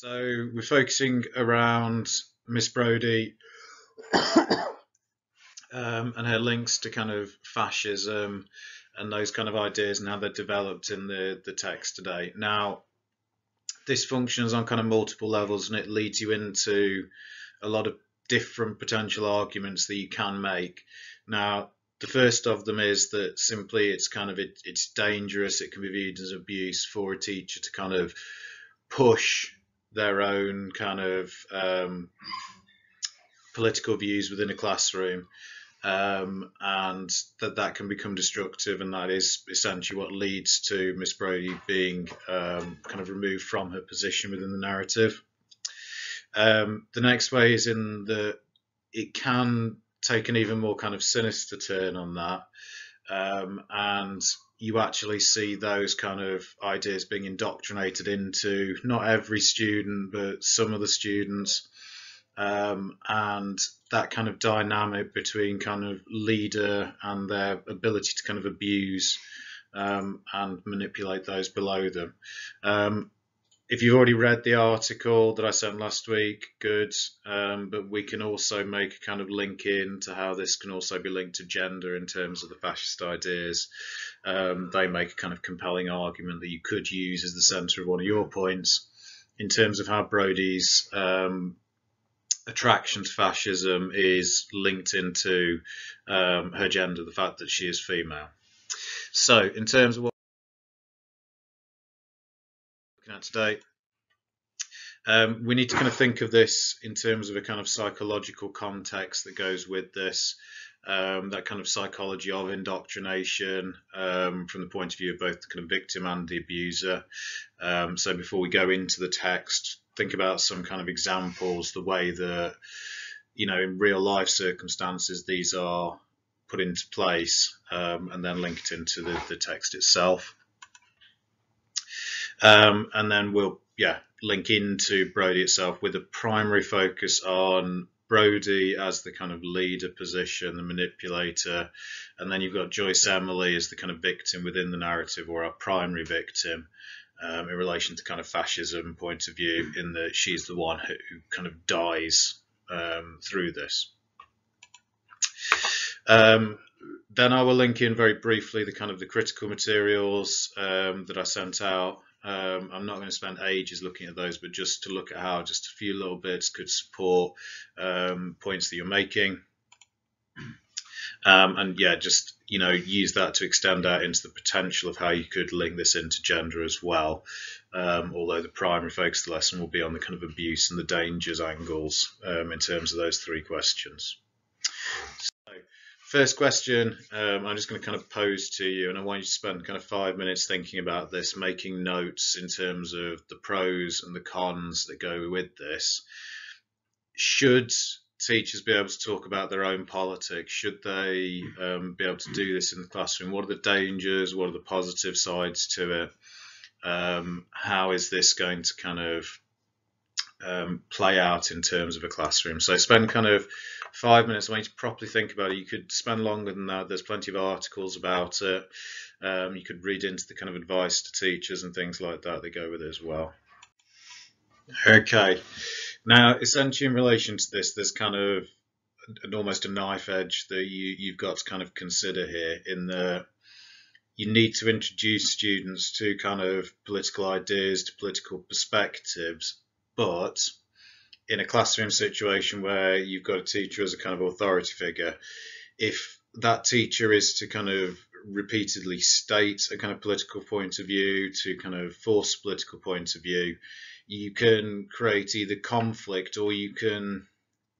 So we're focusing around Miss Brodie and her links to kind of fascism and those kind of ideas and how they're developed in the text today. Now, this functions on kind of multiple levels and it leads you into a lot of different potential arguments that you can make. Now, the first of them is that simply it's dangerous. It can be viewed as abuse for a teacher to kind of push their own kind of political views within a classroom, and that can become destructive, and that is essentially what leads to Miss Brodie being kind of removed from her position within the narrative. The next way is in that it can take an even more kind of sinister turn on that, and you actually see those kind of ideas being indoctrinated into not every student, but some of the students, and that kind of dynamic between kind of leader and their ability to kind of abuse and manipulate those below them. If you've already read the article that I sent last week, good, but we can also make a kind of link in to how this can also be linked to gender in terms of the fascist ideas. They make a kind of compelling argument that you could use as the centre of one of your points in terms of how Brodie's attraction to fascism is linked into her gender, the fact that she is female. So in terms of what we're looking at today, we need to kind of think of this in terms of a kind of psychological context that goes with this, that kind of psychology of indoctrination from the point of view of both the kind of victim and the abuser. So before we go into the text, think about some kind of examples, the way that, in real life circumstances these are put into place, and then link it into the text itself. And then we'll, link into Brodie itself with a primary focus on Brodie as the kind of leader position, the manipulator, and then you've got Joyce Emily as the kind of victim within the narrative, or our primary victim, in relation to kind of fascism point of view, in that she's the one who kind of dies through this. Then I will link in very briefly the kind of the critical materials that I sent out. I'm not going to spend ages looking at those, but just to look at how just a few little bits could support points that you're making. And just, use that to extend out into the potential of how you could link this into gender as well. Although the primary focus of the lesson will be on the kind of abuse and the dangers angles in terms of those three questions. First question, I'm just going to kind of pose to you, and I want you to spend kind of 5 minutes thinking about this, making notes in terms of the pros and the cons that go with this. Should teachers be able to talk about their own politics? Should they be able to do this in the classroom? What are the dangers? What are the positive sides to it? How is this going to kind of play out in terms of a classroom? So spend kind of 5 minutes. I want you to properly think about it. You could spend longer than that. There's plenty of articles about it. You could read into the kind of advice to teachers and things like that that go with it as well. Okay, now essentially in relation to this, there's kind of almost a knife edge that you've got to kind of consider here, in that you need to introduce students to kind of political ideas, to political perspectives, but in a classroom situation where you've got a teacher as a kind of authority figure, if that teacher is to kind of repeatedly state a kind of political point of view, to kind of force a political point of view, you can create either conflict or you can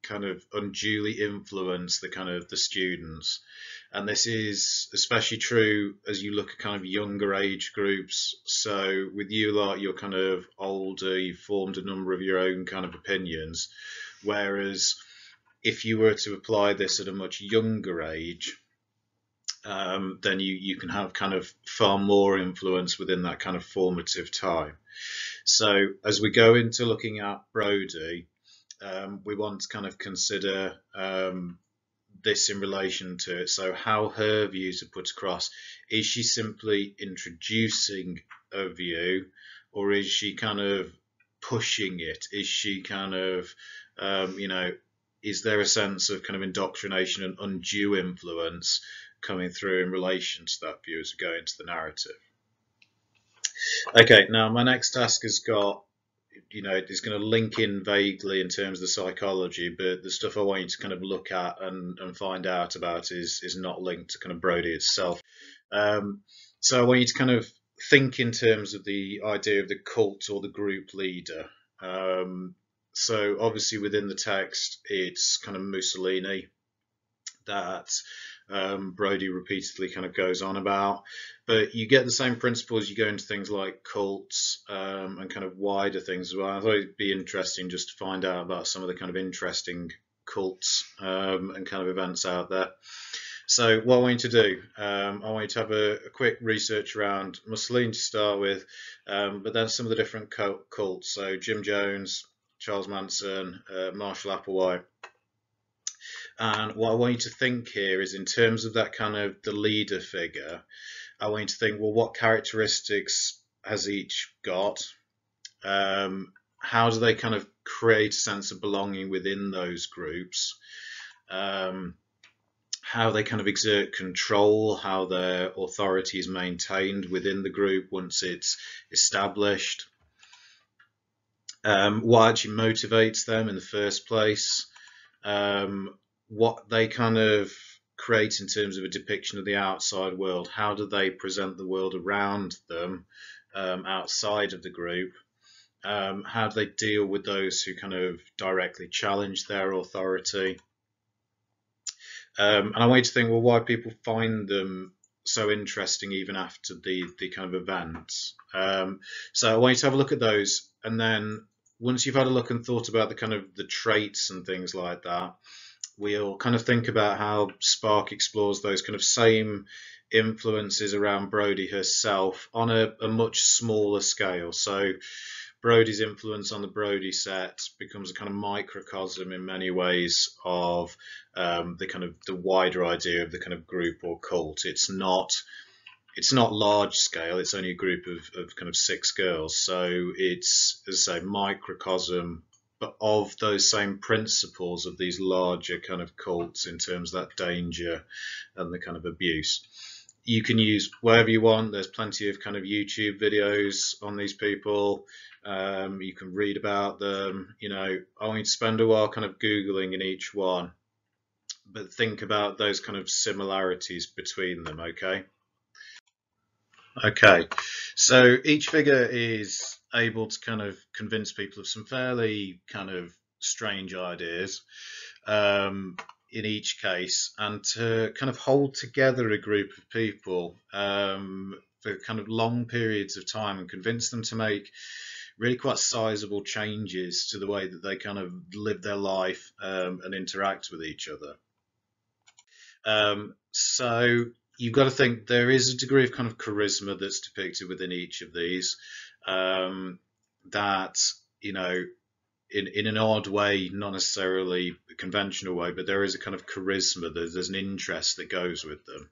kind of unduly influence the kind of the students. And this is especially true as you look at kind of younger age groups. So with you lot, you're kind of older, you've formed a number of your own kind of opinions. Whereas if you were to apply this at a much younger age, then you can have kind of far more influence within that kind of formative time. So as we go into looking at Brodie, we want to kind of consider this in relation to it. So how her views are put across. Is she simply introducing a view, or is she kind of pushing it? Is she kind of, is there a sense of kind of indoctrination and undue influence coming through in relation to that view as we go into the narrative? Okay, now my next task has got, it's going to link in vaguely in terms of the psychology, but the stuff I want you to kind of look at and find out about is not linked to kind of Brodie itself. So I want you to kind of think in terms of the idea of the cult or the group leader. So obviously within the text, it's kind of Mussolini that Brodie repeatedly kind of goes on about, but you get the same principles. You go into things like cults and kind of wider things as well. I thought it'd be interesting just to find out about some of the kind of interesting cults and kind of events out there. So what I want you to do, I want you to have a quick research around Mussolini to start with, but then some of the different cults. So Jim Jones, Charles Manson, Marshall Applewhite. And what I want you to think here is in terms of that kind of the leader figure, I want you to think, well, what characteristics has each got? How do they kind of create a sense of belonging within those groups? How they kind of exert control, how their authority is maintained within the group once it's established. What actually motivates them in the first place. What they kind of create in terms of a depiction of the outside world. How do they present the world around them outside of the group? How do they deal with those who kind of directly challenge their authority? And I want you to think, well, why people find them so interesting even after the kind of events. So I want you to have a look at those, and then once you've had a look and thought about the kind of the traits and things like that, we'll kind of think about how Spark explores those kind of same influences around Brodie herself on a much smaller scale. So Brodie's influence on the Brodie set becomes a kind of microcosm in many ways of the kind of the wider idea of the kind of group or cult. It's not large scale. It's only a group of kind of 6 girls. So it's, as I say, microcosm, but of those same principles of these larger kind of cults in terms of that danger and the kind of abuse. You can use wherever you want. There's plenty of kind of YouTube videos on these people. You can read about them. I want you to spend a while kind of Googling in each one, but think about those kind of similarities between them, okay? Okay, so each figure is able to kind of convince people of some fairly kind of strange ideas in each case, and to kind of hold together a group of people for kind of long periods of time and convince them to make really quite sizable changes to the way that they kind of live their life and interact with each other. So you've got to think there is a degree of kind of charisma that's depicted within each of these that, in an odd way, not necessarily a conventional way, but there is a kind of charisma, there's an interest that goes with them.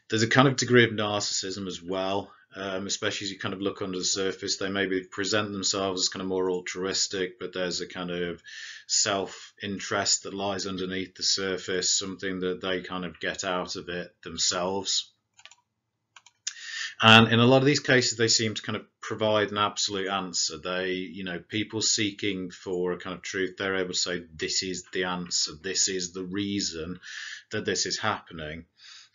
There's a kind of degree of narcissism as well, especially as you kind of look under the surface. They maybe present themselves as kind of more altruistic, but there's a kind of self-interest that lies underneath the surface, something that they kind of get out of it themselves. And in a lot of these cases, they seem to kind of provide an absolute answer. They, people seeking for a kind of truth, they're able to say, this is the answer, this is the reason that this is happening.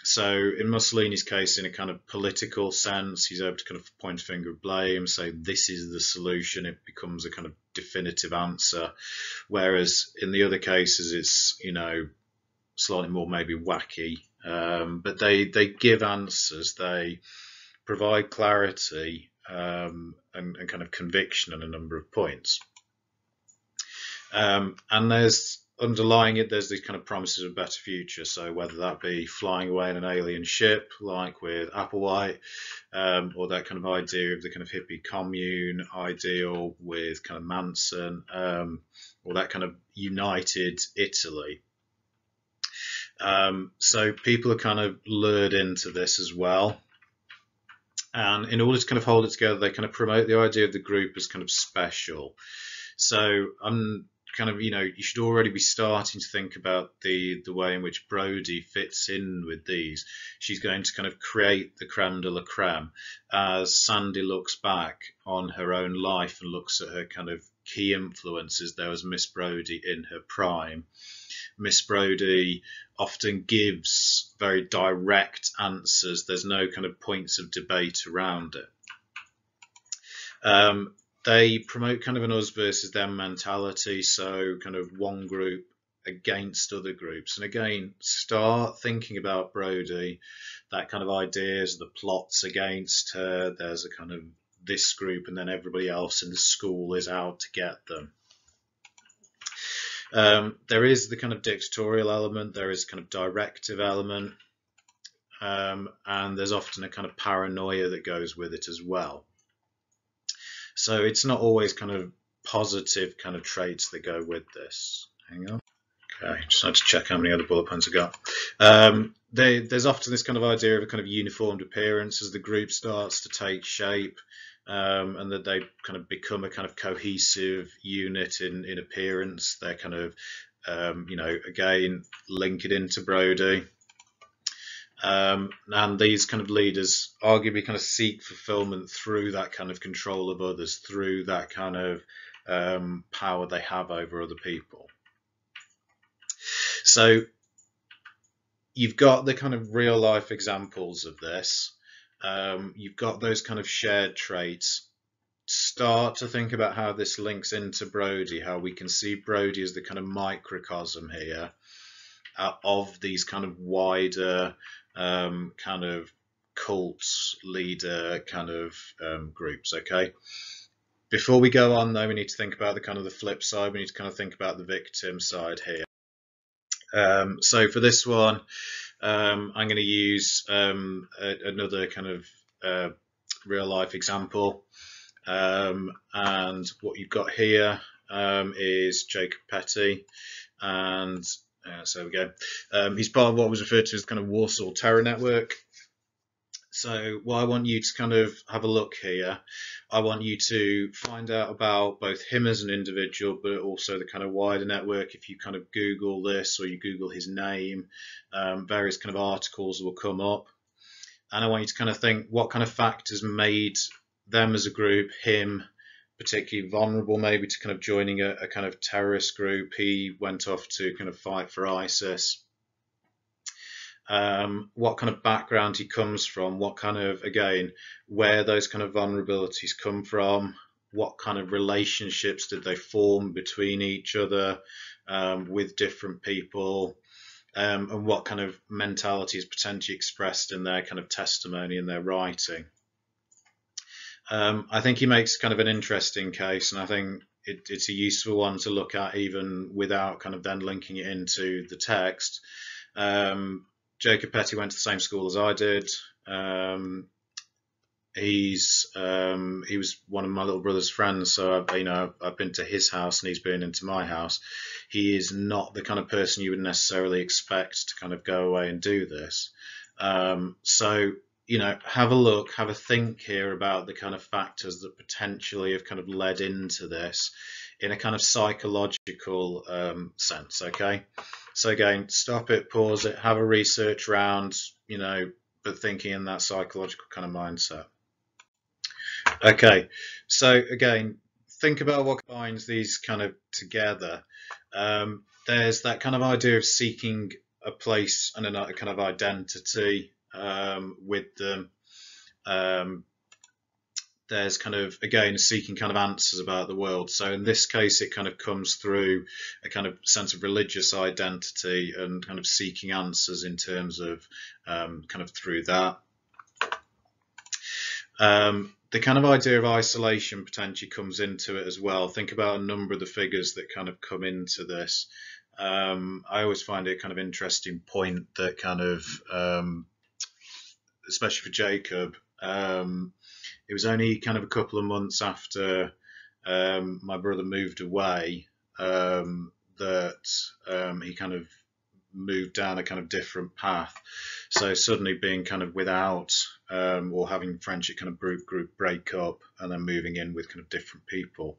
So in Mussolini's case, in a kind of political sense, he's able to kind of point a finger of blame, say this is the solution. It becomes a kind of definitive answer. Whereas in the other cases, it's, slightly more maybe wacky. But they give answers. They provide clarity and kind of conviction on a number of points. And there's underlying it, there's these kind of promises of a better future. So whether that be flying away in an alien ship, like with Applewhite, or that kind of idea of the kind of hippie commune ideal with kind of Manson, or that kind of united Italy. So people are kind of lured into this as well. And in order to kind of hold it together, they kind of promote the idea of the group as kind of special. So I'm kind of, you should already be starting to think about the way in which Brodie fits in with these. She's going to kind of create the creme de la creme as Sandy looks back on her own life and looks at her kind of key influences. There was Miss Brodie in her prime. Miss Brodie often gives very direct answers. There's no kind of points of debate around it. They promote kind of an us versus them mentality, so kind of one group against other groups. And again, start thinking about Brodie, that kind of ideas, the plots against her. There's a kind of this group, and then everybody else in the school is out to get them. There is the kind of dictatorial element, there is kind of directive element, and there's often a kind of paranoia that goes with it as well. So it's not always kind of positive kind of traits that go with this. Hang on. Okay, just had to check how many other bullet points I got. There's often this kind of idea of a kind of uniformed appearance as the group starts to take shape, and that they kind of become a kind of cohesive unit in appearance. They're kind of, again, link it into Brodie. And these kind of leaders arguably kind of seek fulfillment through that kind of control of others, through that kind of power they have over other people. So you've got the kind of real life examples of this. You've got those kind of shared traits. Start to think about how this links into Brodie, how we can see Brodie as the kind of microcosm here of these kind of wider kind of cults, leader kind of groups. Okay. Before we go on, though, we need to think about the kind of the flip side. We need to kind of think about the victim side here. So for this one, I'm going to use another kind of real life example. And what you've got here is Jacob Petty, and so we go. He's part of what was referred to as kind of Warsaw Terror Network. So what I want you to kind of have a look here, I want you to find out about both him as an individual, but also the kind of wider network. If you kind of Google this or you Google his name, various kind of articles will come up. And I want you to kind of think what kind of factors made them as a group, him particularly vulnerable maybe to kind of joining a kind of terrorist group. He went off to kind of fight for ISIS. What kind of background he comes from, what kind of, again, where those kind of vulnerabilities come from, what kind of relationships did they form between each other with different people, and what kind of mentality is potentially expressed in their kind of testimony and their writing. I think he makes kind of an interesting case, and I think it's a useful one to look at even without kind of then linking it into the text. Jacob Petty went to the same school as I did. He was one of my little brother's friends, so I've been to his house and he's been into my house. He is not the kind of person you would necessarily expect to kind of go away and do this. So have a look, have a think here about the kind of factors that potentially have kind of led into this in a kind of psychological sense. Okay. So again, stop it, pause it, have a research round, but thinking in that psychological kind of mindset. Okay, so again, think about what binds these kind of together. There's that kind of idea of seeking a place and a kind of identity with them. There's kind of, again, seeking kind of answers about the world. So in this case, it kind of comes through a kind of sense of religious identity and kind of seeking answers in terms of kind of through that. The kind of idea of isolation potentially comes into it as well. Think about a number of the figures that kind of come into this. I always find it kind of interesting point that kind of, especially for Jacob, it was only kind of a couple of months after my brother moved away that he kind of moved down a kind of different path. So suddenly being kind of without or having friendship kind of group break up and then moving in with kind of different people.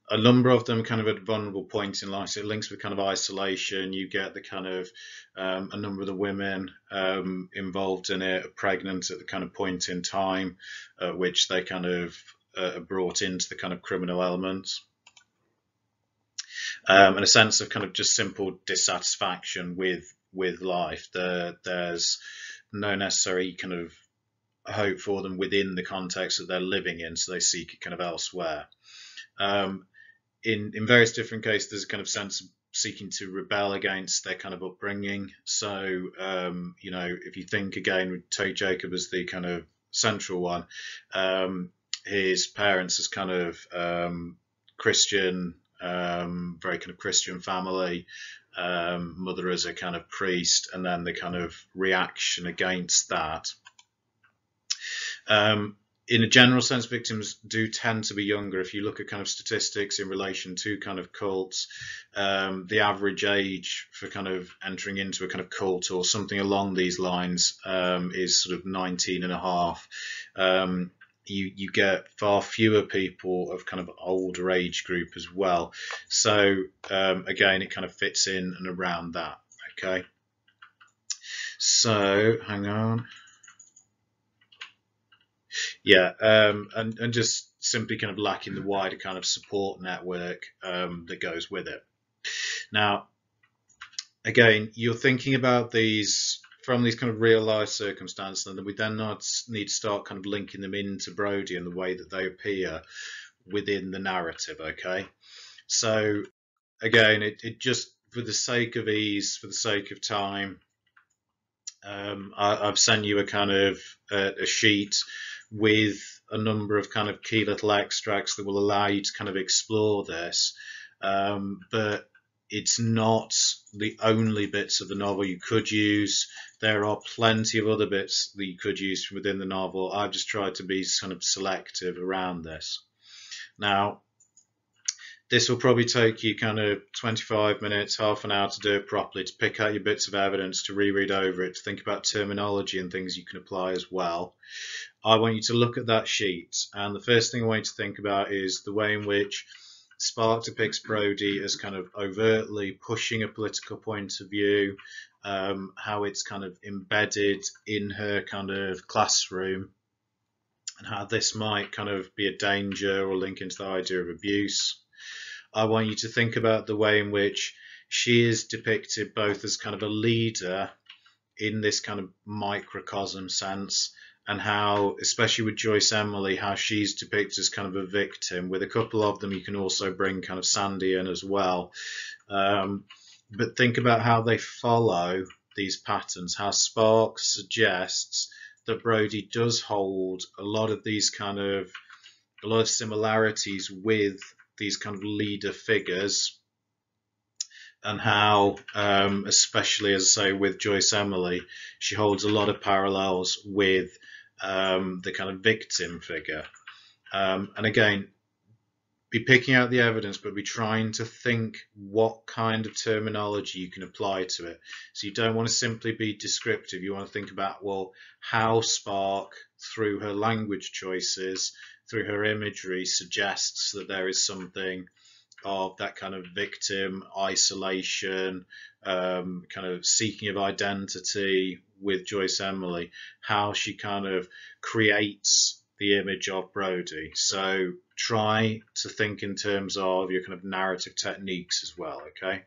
A number of them kind of at vulnerable points in life. So it links with kind of isolation. You get the kind of a number of the women involved in it are pregnant at the kind of point in time at which they kind of are brought into the kind of criminal elements. And a sense of kind of just simple dissatisfaction with life. There's no necessary kind of hope for them within the context that they're living in, so they seek it kind of elsewhere. In various different cases, there's a kind of sense of seeking to rebel against their kind of upbringing. So, you know, if you think again with Toby Jacob as the kind of central one, his parents as kind of Christian, very kind of Christian family, mother as a kind of priest, and then the kind of reaction against that. In a general sense, victims do tend to be younger. If you look at kind of statistics in relation to kind of cults, the average age for kind of entering into a kind of cult or something along these lines is sort of 19 and a half. You get far fewer people of kind of older age group as well. So again, it kind of fits in and around that. Okay. So hang on. Yeah, and just simply kind of lacking the wider kind of support network that goes with it. Now, again, you're thinking about these from these kind of real life circumstances, and then we then need to start kind of linking them into Brodie and the way that they appear within the narrative. Okay, so again, it just for the sake of ease, for the sake of time, I've sent you a kind of a sheet with a number of kind of key little extracts that will allow you to kind of explore this, but it's not the only bits of the novel you could use. There are plenty of other bits that you could use from within the novel. I've just tried to be kind of selective around this. Now, this will probably take you kind of 25 minutes, half an hour to do it properly, to pick out your bits of evidence, to reread over it, to think about terminology and things you can apply as well. I want you to look at that sheet, and the first thing I want you to think about is the way in which Spark depicts Brodie as kind of overtly pushing a political point of view, how it's kind of embedded in her kind of classroom, and how this might kind of be a danger or link into the idea of abuse. I want you to think about the way in which she is depicted both as kind of a leader in this kind of microcosm sense, and how, especially with Joyce Emily, how she's depicted as kind of a victim. With a couple of them, you can also bring kind of Sandy in as well. But think about how they follow these patterns, how Spark suggests that Brodie does hold a lot of similarities with these kind of leader figures, and how, especially as I say with Joyce Emily, she holds a lot of parallels with the kind of victim figure. And again, be picking out the evidence, but be trying to think what kind of terminology you can apply to it. So you don't want to simply be descriptive. You want to think about, well, how Spark, through her language choices, through her imagery, suggests that there is something of that kind of victim isolation, kind of seeking of identity with Joyce Emily, how she kind of creates the image of Brodie. So try to think in terms of your kind of narrative techniques as well, okay?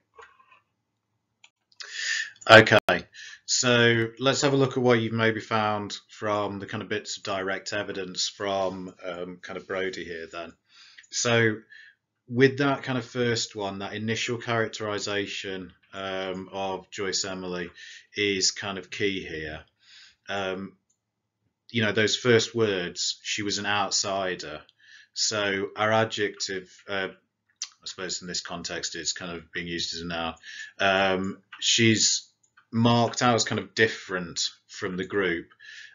Okay, so let's have a look at what you've maybe found from the kind of bits of direct evidence from kind of Brodie here then. So with that kind of first one, that initial characterization of Joyce Emily is kind of key here. You know, those first words, she was an outsider. So our adjective, I suppose in this context, it's kind of being used as a noun. She's marked out as kind of different from the group.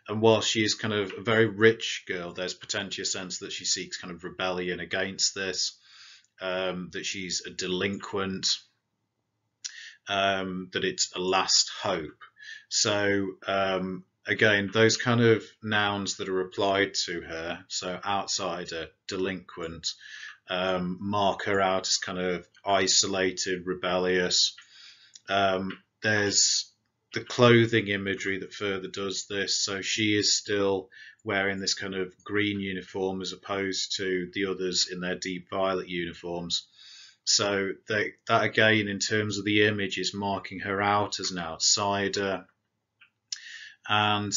And while she is kind of a very rich girl, there's potentially a sense that she seeks kind of rebellion against this. That she's a delinquent, that it's a last hope. So again, those kind of nouns that are applied to her, so outsider, delinquent, mark her out as kind of isolated, rebellious. There's the clothing imagery that further does this. So she is still wearing this kind of green uniform as opposed to the others in their deep violet uniforms. So that again, in terms of the image, is marking her out as an outsider. And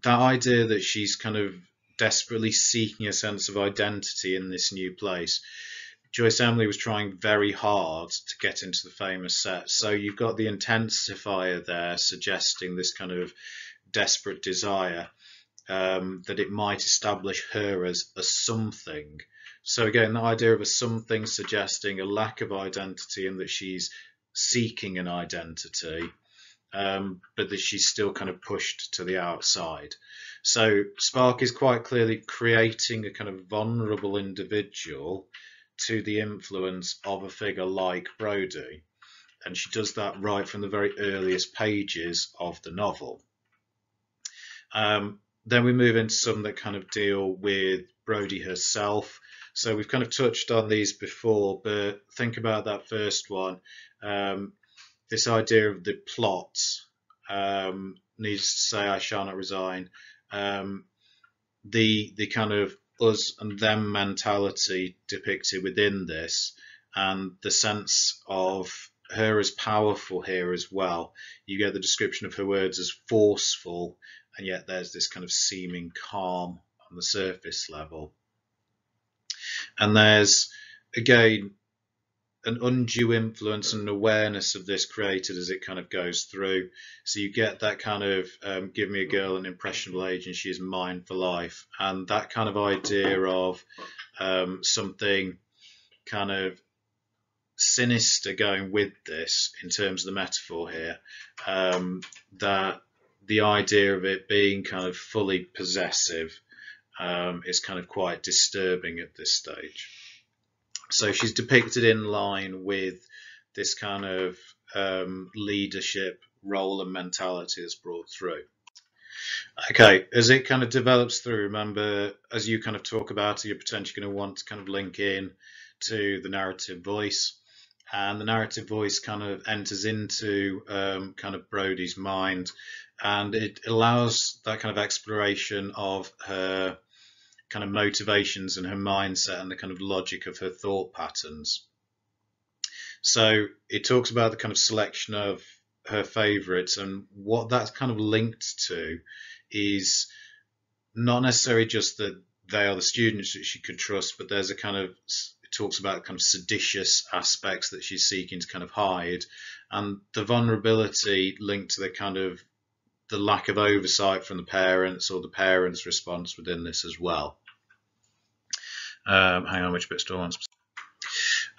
that idea that she's kind of desperately seeking a sense of identity in this new place. Joyce Emily was trying very hard to get into the famous set. So you've got the intensifier there suggesting this kind of desperate desire, that it might establish her as a something. So again, the idea of a something suggesting a lack of identity and that she's seeking an identity, but that she's still kind of pushed to the outside. So Spark is quite clearly creating a kind of vulnerable individual to the influence of a figure like Brodie. And she does that right from the very earliest pages of the novel. Then we move into some that kind of deal with Brodie herself. So we've kind of touched on these before, but think about that first one. This idea of the plot, needs to say I shall not resign. The kind of us and them mentality depicted within this, and the sense of her as powerful here as well. You get the description of her words as forceful, and yet there's this kind of seeming calm on the surface level. And there's, again, an undue influence and awareness of this created as it kind of goes through. So you get that kind of give me a girl an impressionable age and she is mine for life. And that kind of idea of something kind of sinister going with this in terms of the metaphor here, that the idea of it being kind of fully possessive is kind of quite disturbing at this stage. So she's depicted in line with this kind of leadership role and mentality that's brought through. Okay, as it kind of develops through, remember, as you kind of talk about it, you're potentially going to want to kind of link in to the narrative voice. And the narrative voice kind of enters into kind of Brodie's mind, and it allows that kind of exploration of her kind of motivations and her mindset and the kind of logic of her thought patterns. So it talks about the kind of selection of her favourites, and what that's kind of linked to is not necessarily just that they are the students that she could trust, but there's a kind of, it talks about kind of seditious aspects that she's seeking to kind of hide, and the vulnerability linked to the kind of the lack of oversight from the parents, or the parents' response within this as well. Hang on, which bit still on?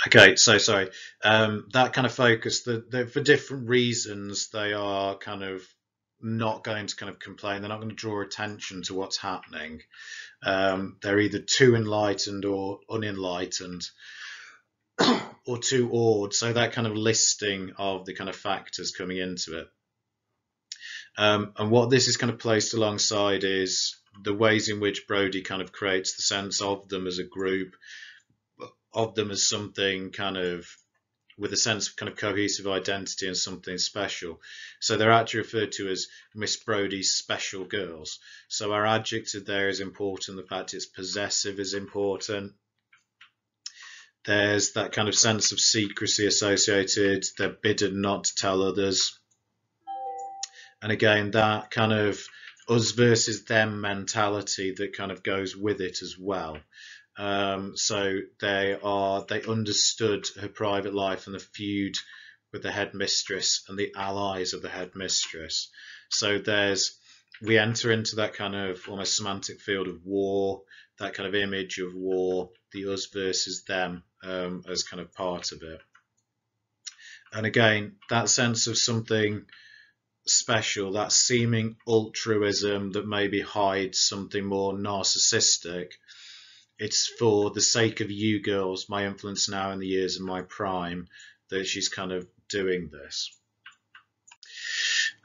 Okay, so sorry. That kind of focus, for different reasons, they are kind of not going to kind of complain. They're not going to draw attention to what's happening. They're either too enlightened or unenlightened, or too awed. So that kind of listing of the kind of factors coming into it. And what this is kind of placed alongside is the ways in which Brodie kind of creates the sense of them as a group, of them as something kind of with a sense of kind of cohesive identity and something special. So they're actually referred to as Miss Brodie's special girls. So our adjective there is important. The fact it's possessive is important. There's that kind of sense of secrecy associated. They're bidden not to tell others. And again, that kind of us versus them mentality that kind of goes with it as well. So they understood her private life and the feud with the headmistress and the allies of the headmistress. So we enter into that kind of almost semantic field of war, that kind of image of war, the us versus them, as kind of part of it. And again, that sense of something special, that seeming altruism that maybe hides something more narcissistic. It's for the sake of you girls, my influence now in the years of my prime, that she's kind of doing this.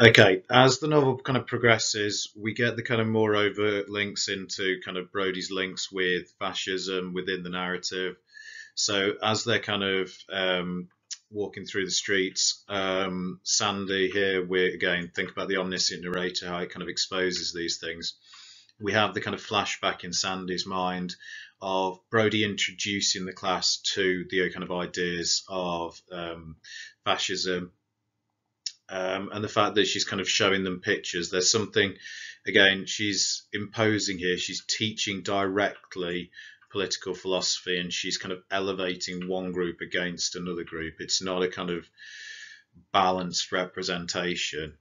Okay, as the novel kind of progresses, we get the kind of more overt links into kind of Brodie's links with fascism within the narrative. So as they're kind of walking through the streets, Sandy here, we again think about the omniscient narrator, how it kind of exposes these things. We have the kind of flashback in Sandy's mind of Brodie introducing the class to the kind of ideas of fascism, and the fact that she's kind of showing them pictures. There's something, again, she's imposing here. She's teaching directly political philosophy, and she's kind of elevating one group against another group. It's not a kind of balanced representation.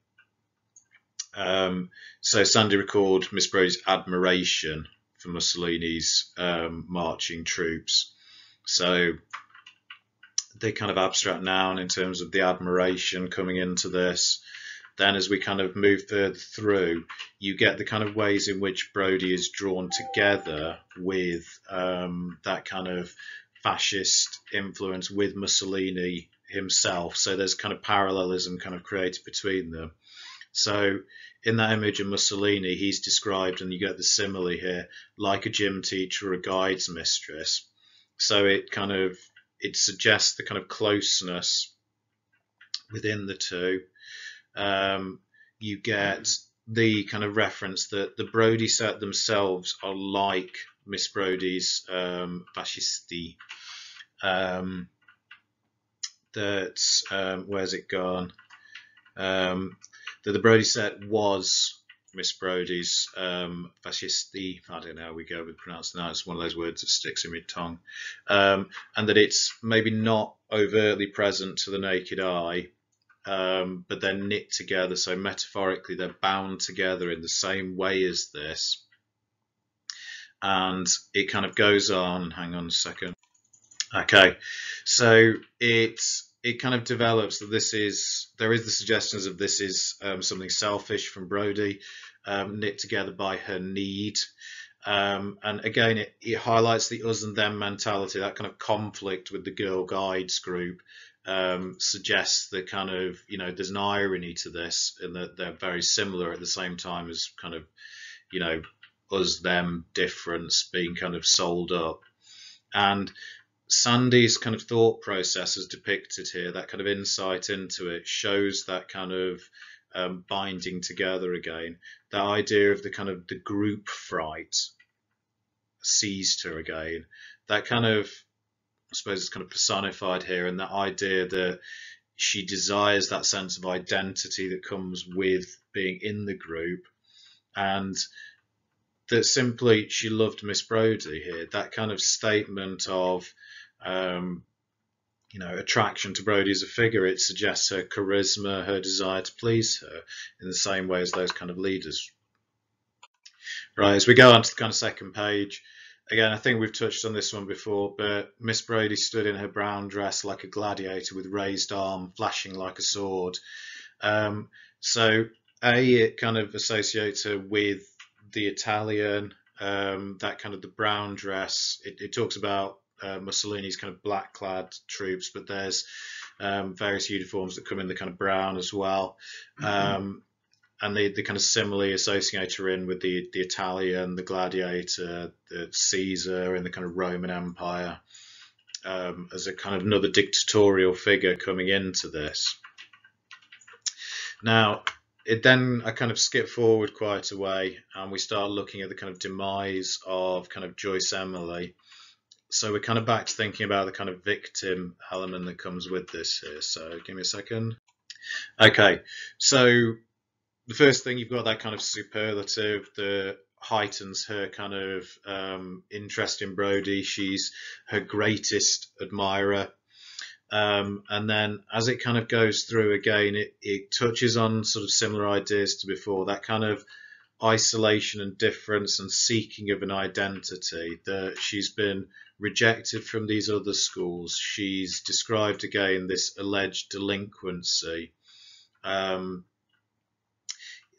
So Sandy recalled Miss Brodie's admiration for Mussolini's marching troops. So the kind of abstract noun in terms of the admiration coming into this. Then as we kind of move further through, you get the kind of ways in which Brodie is drawn together with that kind of fascist influence with Mussolini himself. So there's kind of parallelism kind of created between them. So in that image of Mussolini, he's described, and you get the simile here, like a gym teacher or a guides mistress. So it suggests the kind of closeness within the two. You get the kind of reference that the Brodie set themselves are like Miss Brodie's fascisti. Where's it gone? That the Brodie set was Miss Brodie's fascisti. I don't know how we go with pronouncing that. It's one of those words that sticks in my tongue. And that it's maybe not overtly present to the naked eye, but they're knit together. So metaphorically, they're bound together in the same way as this. And it kind of goes on. Hang on a second. Okay, so it kind of develops that there is the suggestions of this is something selfish from Brodie, knit together by her need. And again, it highlights the us and them mentality, that kind of conflict with the Girl Guides group. Suggests that kind of, there's an irony to this, in that they're very similar at the same time as kind of, us, them difference being kind of sold up. And Sandy's kind of thought process as depicted here, that kind of insight into it, shows that kind of binding together again. That idea of the kind of the group fright seized her again. That kind of, I suppose, it's kind of personified here, and that idea that she desires that sense of identity that comes with being in the group, and that simply she loved Miss Brodie here. That kind of statement of attraction to Brodie as a figure, it suggests her charisma, her desire to please her in the same way as those kind of leaders. Right, as we go on to the kind of second page, again, I think we've touched on this one before, but Miss Brodie stood in her brown dress like a gladiator with raised arm, flashing like a sword. So it kind of associates her with the Italian, that kind of the brown dress. It talks about Mussolini's kind of black-clad troops, but there's various uniforms that come in the kind of brown as well. And the kind of simile associate her in with the Italian, the gladiator, the Caesar in the kind of Roman Empire, as a kind of another dictatorial figure coming into this. Now, I kind of skip forward quite a way, and we start looking at the kind of demise of kind of Joyce Emily. So we're kind of back to thinking about the kind of victim element that comes with this here. So give me a second. Okay, so the first thing, you've got that kind of superlative that heightens her kind of interest in Brodie. She's her greatest admirer. And then as it kind of goes through again, it touches on sort of similar ideas to before, that kind of isolation and difference and seeking of an identity, that she's been rejected from these other schools. She's described again this alleged delinquency.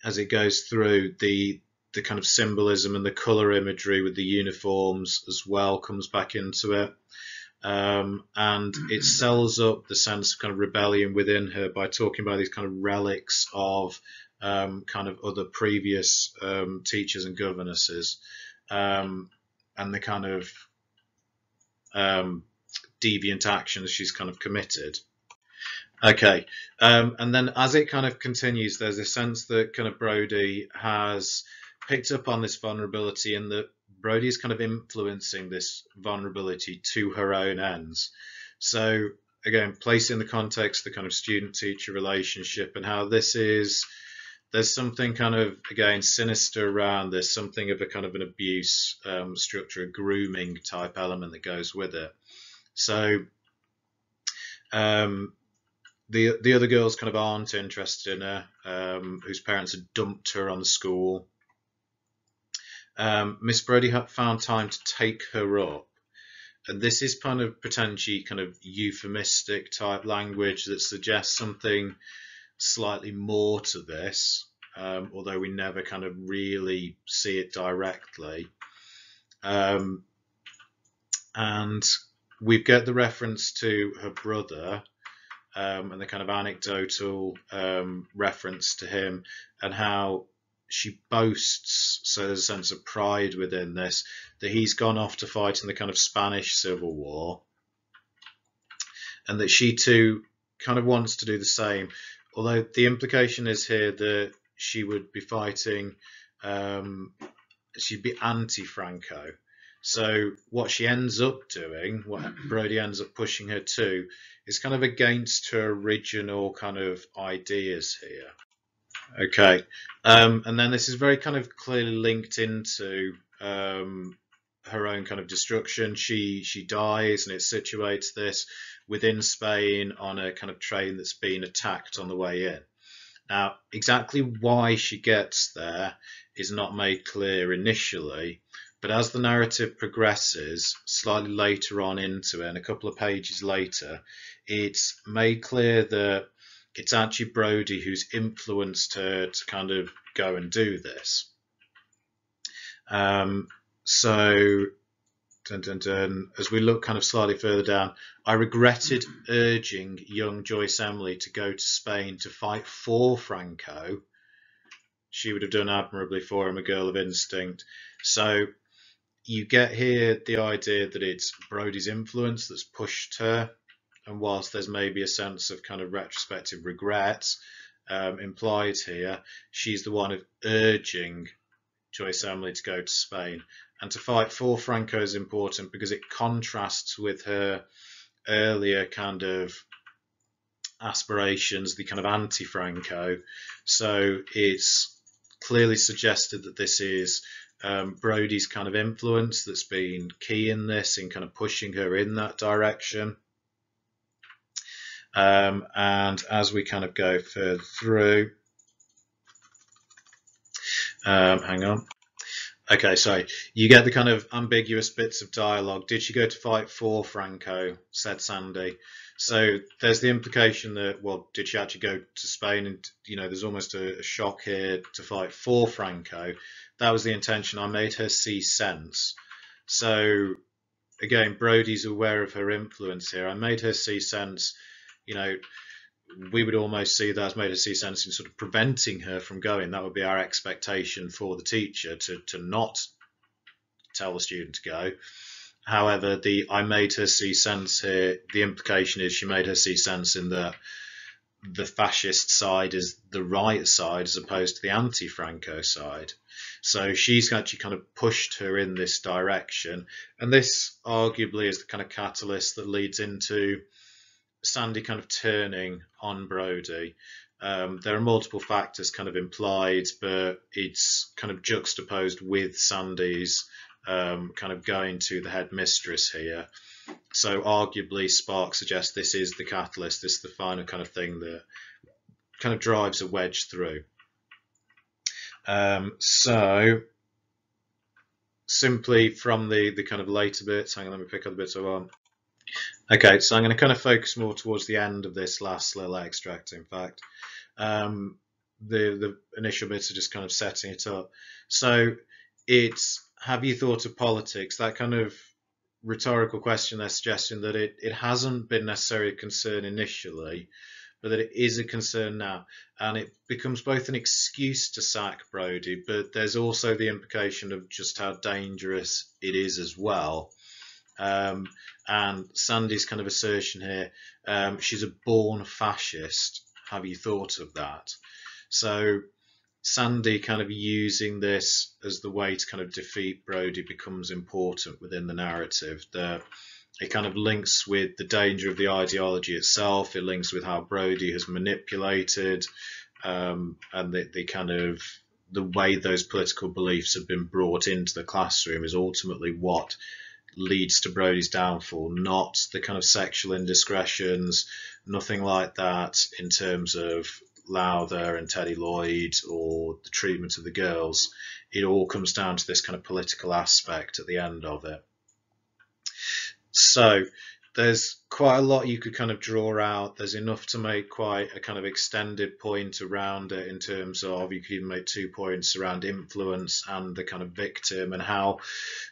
As it goes through, the kind of symbolism and the colour imagery with the uniforms as well comes back into it. and it sells up the sense of kind of rebellion within her by talking about these kind of relics of kind of other previous teachers and governesses, and the kind of deviant actions she's kind of committed. Okay, and then as it kind of continues, there's a sense that kind of Brodie has picked up on this vulnerability, and that Brodie is kind of influencing this vulnerability to her own ends. So again, placing the context, the kind of student-teacher relationship, and how this is, there's something kind of, again, sinister around this, something of a kind of an abuse structure, a grooming type element that goes with it. So the other girls kind of aren't interested in her, whose parents had dumped her on the school. Miss Brodie found time to take her up, and this is kind of potentially kind of euphemistic type language that suggests something slightly more to this, although we never kind of really see it directly. And we get the reference to her brother, and the kind of anecdotal reference to him, and how she boasts, so there's a sense of pride within this, that he's gone off to fight in the kind of Spanish Civil War, and that she too kind of wants to do the same, although the implication is here that she would be fighting, she'd be anti-Franco. So what she ends up doing, what Brodie ends up pushing her to, is kind of against her original kind of ideas here. Okay, and then this is very kind of clearly linked into her own kind of destruction. She dies, and it situates this within Spain on a kind of train that's been attacked on the way in. Now, exactly why she gets there is not made clear initially, but as the narrative progresses, slightly later on into it, and a couple of pages later, it's made clear that it's actually Brodie who's influenced her to kind of go and do this. So, as we look kind of slightly further down, I regretted urging young Joyce Emily to go to Spain to fight for Franco. She would have done admirably for him, a girl of instinct. So you get here the idea that it's Brodie's influence that's pushed her, and whilst there's maybe a sense of kind of retrospective regret implied here, she's the one of urging Joyce Emily to go to Spain. And to fight for Franco is important because it contrasts with her earlier kind of aspirations, the kind of anti-Franco. So it's clearly suggested that this is Brodie's kind of influence that's been key in this, in kind of pushing her in that direction. And as we kind of go further through, hang on. Okay, sorry. You get the kind of ambiguous bits of dialogue. Did she go to fight for Franco? Said Sandy. So there's the implication that, well, did she actually go to Spain? And, you know, there's almost a shock here to fight for Franco. That was the intention. I made her see sense. So, again, Brodie's aware of her influence here. I made her see sense. You know, we would almost see that as made her see sense in sort of preventing her from going. That would be our expectation for the teacher, to not tell the student to go. However, I made her see sense here, the implication is she made her see sense in that the fascist side is the right side as opposed to the anti-Franco side. So she's actually kind of pushed her in this direction. And this arguably is the kind of catalyst that leads into Sandy kind of turning on Brodie. There are multiple factors kind of implied, but it's kind of juxtaposed with Sandy's kind of going to the headmistress here. So arguably Spark suggests this is the catalyst, this is the final kind of thing that kind of drives a wedge through. So simply from the kind of later bits, hang on, let me pick up the bits I want. Okay, so I'm going to kind of focus more towards the end of this last little extract, in fact. The initial bits are just kind of setting it up. So it's, have you thought of politics? That kind of rhetorical question, they're suggesting that it hasn't been necessarily a concern initially, but that it is a concern now. And it becomes both an excuse to sack Brodie, but there's also the implication of just how dangerous it is as well. And Sandy's kind of assertion here, she's a born fascist. Have you thought of that? So Sandy kind of using this as the way to kind of defeat Brodie becomes important within the narrative. It kind of links with the danger of the ideology itself. It links with how Brodie has manipulated, and the kind of the way those political beliefs have been brought into the classroom is ultimately what leads to Brodie's downfall, not the kind of sexual indiscretions, nothing like that in terms of Lowther and Teddy Lloyd or the treatment of the girls. It all comes down to this kind of political aspect at the end of it. So there's quite a lot you could kind of draw out. There's enough to make quite a kind of extended point around it, in terms of, you could even make 2 points around influence and the kind of victim, and how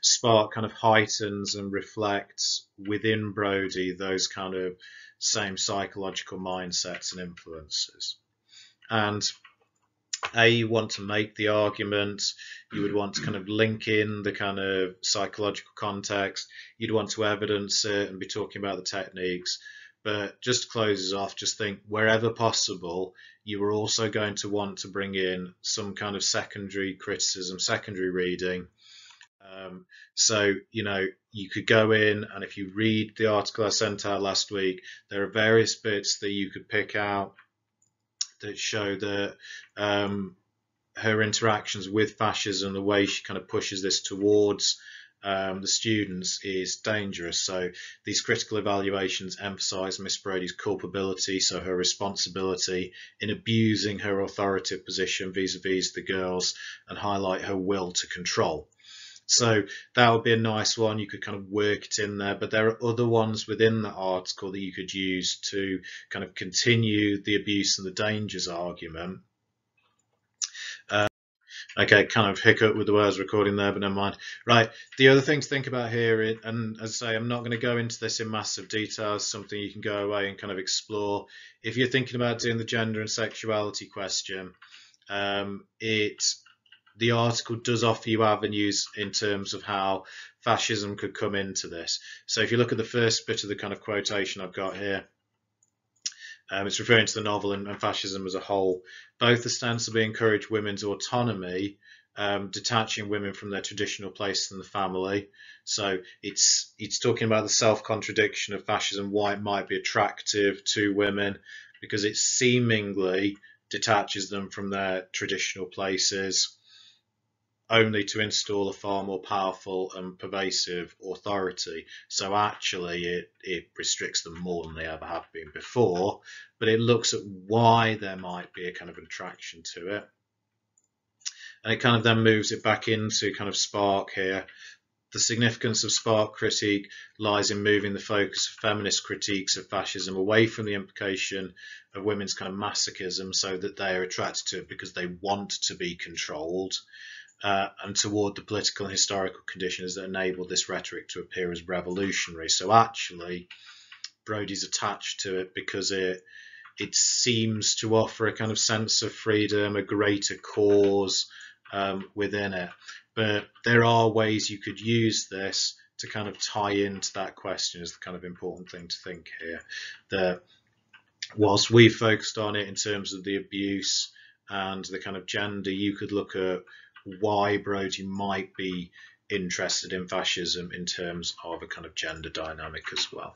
Spark kind of heightens and reflects within Brodie those kind of same psychological mindsets and influences. And you want to make the argument, you would want to kind of link in the kind of psychological context, you'd want to evidence it and be talking about the techniques. But just to close us off, just think, wherever possible, you are also going to want to bring in some kind of secondary criticism, secondary reading. So, you could go in, and if you read the article I sent out last week, there are various bits that you could pick out that show that her interactions with fascism, the way she kind of pushes this towards the students, is dangerous. So these critical evaluations emphasise Miss Brodie's culpability, so her responsibility in abusing her authoritative position vis-a-vis the girls, and highlight her will to control. So that would be a nice one. You could kind of work it in there, but there are other ones within the article that you could use to kind of continue the abuse and the dangers argument. Okay, kind of hiccup with the way I was recording there, but never mind. Right, the other thing to think about here, and as I say, I'm not going to go into this in massive detail, it's something you can go away and kind of explore. If you're thinking about doing the gender and sexuality question, the article does offer you avenues in terms of how fascism could come into this. So if you look at the first bit of the kind of quotation I've got here, it's referring to the novel and fascism as a whole. Both ostensibly encourage women's autonomy, detaching women from their traditional place in the family. So it's talking about the self-contradiction of fascism, why it might be attractive to women, because it seemingly detaches them from their traditional places, only to install a far more powerful and pervasive authority. So actually it restricts them more than they ever have been before, but it looks at why there might be a kind of attraction to it. And it kind of then moves it back into kind of Spark here. The significance of Spark critique lies in moving the focus of feminist critiques of fascism away from the implication of women's kind of masochism, so that they are attracted to it because they want to be controlled, and toward the political and historical conditions that enable this rhetoric to appear as revolutionary. So actually, Brodie's attached to it because it seems to offer a kind of sense of freedom, a greater cause within it. But there are ways you could use this to kind of tie into that question, is the kind of important thing to think here. That whilst we focused on it in terms of the abuse and the kind of gender, you could look at why Brodie might be interested in fascism in terms of a kind of gender dynamic as well.